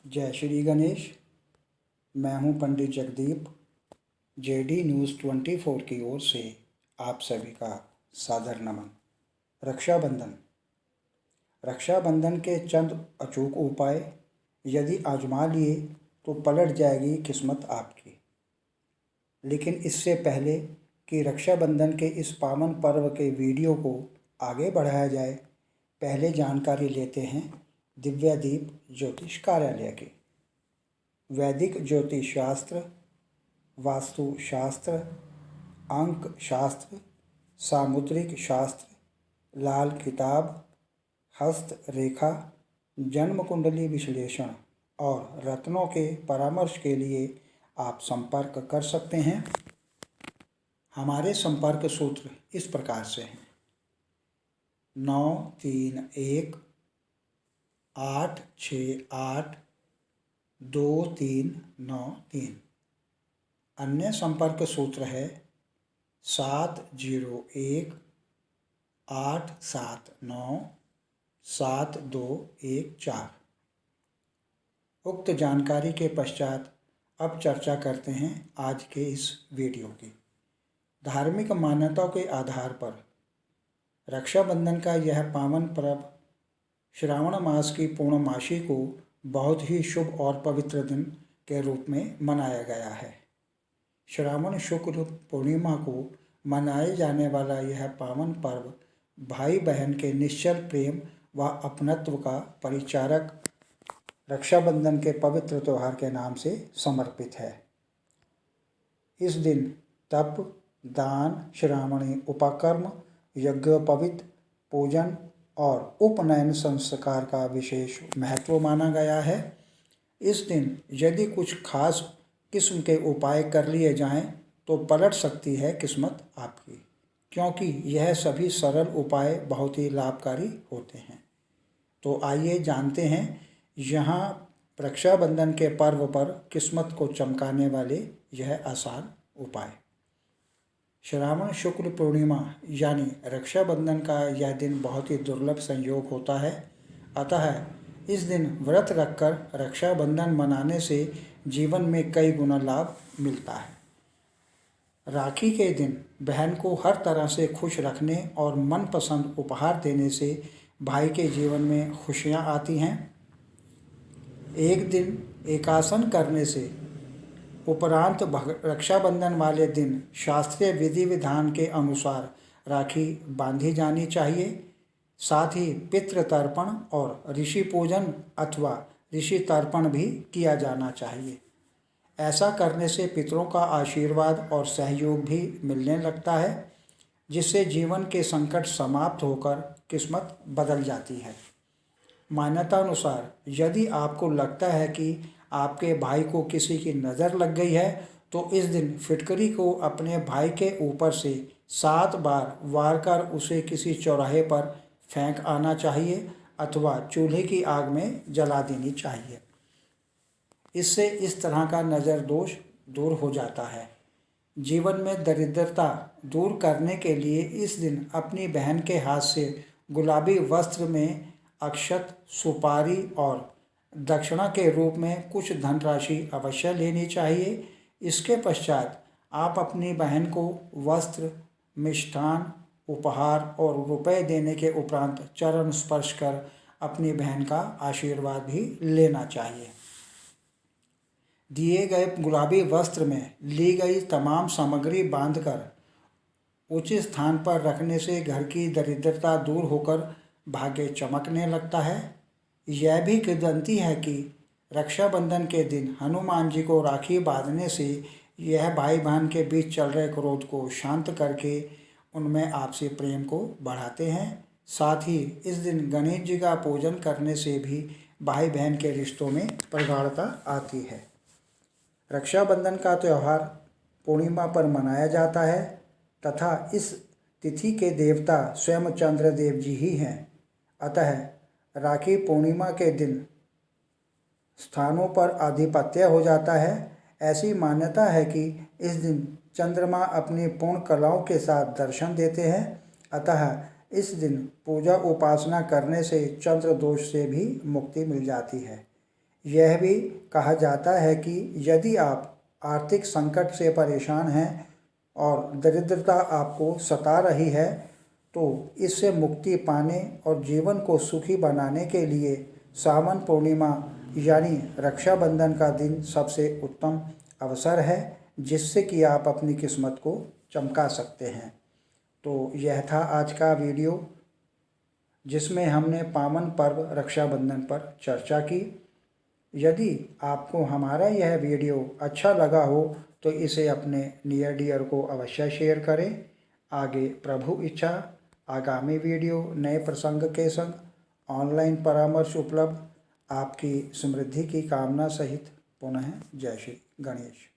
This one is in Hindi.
जय श्री गणेश। मैं हूं पंडित जगदीप। जेडी न्यूज़ 24 की ओर से आप सभी का सादर नमन। रक्षाबंधन के चंद अचूक उपाय यदि आजमा लिए तो पलट जाएगी किस्मत आपकी। लेकिन इससे पहले कि रक्षाबंधन के इस पावन पर्व के वीडियो को आगे बढ़ाया जाए, पहले जानकारी लेते हैं दिव्यादीप ज्योतिष कार्यालय की। वैदिक ज्योतिष शास्त्र, वास्तु शास्त्र, अंक शास्त्र, सामुद्रिक शास्त्र, लाल किताब, हस्त रेखा, जन्म कुंडली विश्लेषण और रत्नों के परामर्श के लिए आप संपर्क कर सकते हैं। हमारे संपर्क सूत्र इस प्रकार से हैं: 9318682393। अन्य संपर्क सूत्र है 7018797214। उक्त जानकारी के पश्चात अब चर्चा करते हैं आज के इस वीडियो की। धार्मिक मान्यताओं के आधार पर रक्षाबंधन का यह पावन पर्व श्रावण मास की पूर्णमासी को बहुत ही शुभ और पवित्र दिन के रूप में मनाया गया है। श्रावण शुक्ल पूर्णिमा को मनाए जाने वाला यह पावन पर्व भाई बहन के निश्चल प्रेम व अपनत्व का परिचारक रक्षाबंधन के पवित्र त्यौहार के नाम से समर्पित है। इस दिन तप, दान, श्रावणी उपकर्म, यज्ञोपवीत, पूजन और उपनयन संस्कार का विशेष महत्व माना गया है। इस दिन यदि कुछ खास किस्म के उपाय कर लिए जाएं तो पलट सकती है किस्मत आपकी, क्योंकि यह सभी सरल उपाय बहुत ही लाभकारी होते हैं। तो आइए जानते हैं यहाँ रक्षाबंधन के पर्व पर किस्मत को चमकाने वाले यह आसान उपाय। श्रावण शुक्ल पूर्णिमा यानी रक्षाबंधन का यह दिन बहुत ही दुर्लभ संयोग होता है। अतः इस दिन व्रत रखकर रक्षाबंधन मनाने से जीवन में कई गुना लाभ मिलता है। राखी के दिन बहन को हर तरह से खुश रखने और मनपसंद उपहार देने से भाई के जीवन में खुशियां आती हैं। एक दिन एकासन करने से उपरांत रक्षाबंधन वाले दिन शास्त्रीय विधि विधान के अनुसार राखी बांधी जानी चाहिए। साथ ही पितृ तर्पण और ऋषि पूजन अथवा ऋषि तर्पण भी किया जाना चाहिए। ऐसा करने से पितरों का आशीर्वाद और सहयोग भी मिलने लगता है, जिससे जीवन के संकट समाप्त होकर किस्मत बदल जाती है। मान्यता अनुसार यदि आपको लगता है कि आपके भाई को किसी की नज़र लग गई है तो इस दिन फिटकरी को अपने भाई के ऊपर से 7 बार वार कर उसे किसी चौराहे पर फेंक आना चाहिए अथवा चूल्हे की आग में जला देनी चाहिए। इससे इस तरह का नज़र दोष दूर हो जाता है। जीवन में दरिद्रता दूर करने के लिए इस दिन अपनी बहन के हाथ से गुलाबी वस्त्र में अक्षत, सुपारी और दक्षिणा के रूप में कुछ धनराशि अवश्य लेनी चाहिए। इसके पश्चात आप अपनी बहन को वस्त्र, मिष्ठान, उपहार और रुपए देने के उपरांत चरण स्पर्श कर अपनी बहन का आशीर्वाद भी लेना चाहिए। दिए गए गुलाबी वस्त्र में ली गई तमाम सामग्री बांधकर उचित स्थान पर रखने से घर की दरिद्रता दूर होकर भाग्य चमकने लगता है। यह भी किंवदंती है कि रक्षाबंधन के दिन हनुमान जी को राखी बांधने से यह भाई बहन के बीच चल रहे क्रोध को शांत करके उनमें आपसी प्रेम को बढ़ाते हैं। साथ ही इस दिन गणेश जी का पूजन करने से भी भाई बहन के रिश्तों में प्रगाढ़ता आती है। रक्षाबंधन का त्यौहार पूर्णिमा पर मनाया जाता है तथा इस तिथि के देवता स्वयं चंद्रदेव जी ही हैं। अतः राखी पूर्णिमा के दिन स्थानों पर आधिपत्य हो जाता है। ऐसी मान्यता है कि इस दिन चंद्रमा अपनी पूर्ण कलाओं के साथ दर्शन देते हैं। अतः इस दिन पूजा उपासना करने से चंद्र दोष से भी मुक्ति मिल जाती है। यह भी कहा जाता है कि यदि आप आर्थिक संकट से परेशान हैं और दरिद्रता आपको सता रही है तो इससे मुक्ति पाने और जीवन को सुखी बनाने के लिए सावन पूर्णिमा यानी रक्षाबंधन का दिन सबसे उत्तम अवसर है जिससे कि आप अपनी किस्मत को चमका सकते हैं। तो यह था आज का वीडियो जिसमें हमने पावन पर्व रक्षाबंधन पर चर्चा की। यदि आपको हमारा यह वीडियो अच्छा लगा हो तो इसे अपने नियर डियर को अवश्य शेयर करें। आगे प्रभु इच्छा आगामी वीडियो नए प्रसंग के संग ऑनलाइन परामर्श उपलब्ध। आपकी समृद्धि की कामना सहित पुनः जय श्री गणेश।